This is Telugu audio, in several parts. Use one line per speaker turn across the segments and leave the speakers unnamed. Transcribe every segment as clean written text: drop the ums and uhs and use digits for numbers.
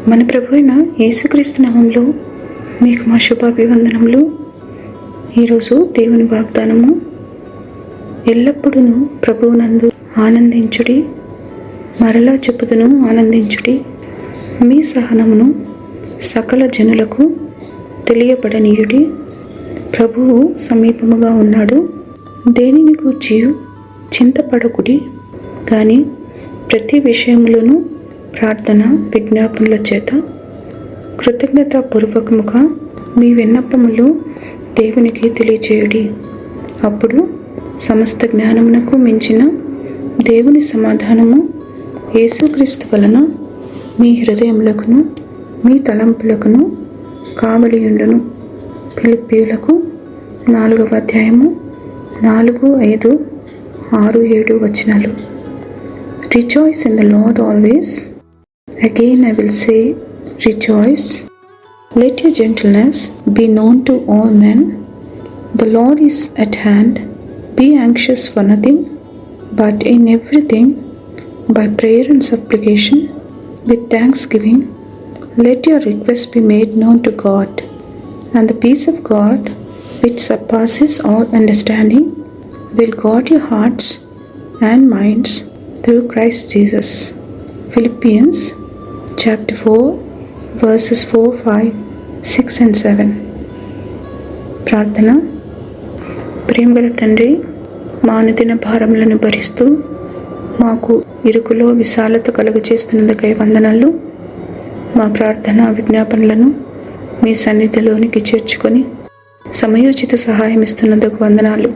మన ప్రభు అయిన యేసుక్రీస్తు నామములో మీకు మా శుభాభివందనములు. ఈరోజు దేవుని వాగ్దానము, ఎల్లప్పుడూ ప్రభువునందు ఆనందించుడి, మరలా చెప్పుదును ఆనందించుడి. మీ సహనమును సకల జనులకు తెలియబడనీయుడి. ప్రభువు సమీపముగా ఉన్నాడు. దేనిని గూర్చి చింతపడకుడి, కానీ ప్రతి విషయములను ప్రార్థన విజ్ఞాపనల చేత కృతజ్ఞతాపూర్వకముగా మీ విన్నపములు దేవునికి తెలియచేయుడి. అప్పుడు సమస్త జ్ఞానమునకు మించిన దేవుని సమాధానము యేసుక్రీస్తు వలన మీ హృదయములకును మీ తలంపులకును కావలియుండును. ఫిలిప్పీయులకు 4వ అధ్యాయము 4, 5, 6, 7 వచనాలు. Rejoice in the Lord always. Again I will say, rejoice. Let your gentleness be known to all men. The Lord is at hand. Be anxious for nothing, but in everything, by prayer and supplication, with thanksgiving, let your requests be made known to God. And the peace of God, which surpasses all understanding, will guard your hearts and minds through Christ Jesus. Philippians chapter 4 verses 4, 5, 6 and 7. ప్రార్థన. ప్రేమగల తండ్రి, మా అనుదిన భారములను భరిస్తూ మాకు ఇరుకులో విశాలత కలుగజేస్తున్నందుకై వందనాలు. మా ప్రార్థన విజ్ఞాపనలను మీ సన్నిధిలోనికి చేర్చుకొని సమయోచిత సహాయం ఇస్తున్నందుకు వందనాలు.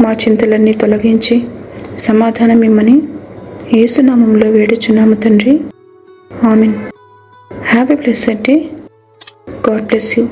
మా చింతలన్నీ తొలగించి సమాధానం ఇమ్మని యేసునామములో వేడుచున్నాము తండ్రి. ఆమేన్. Have a blessed day. God bless you.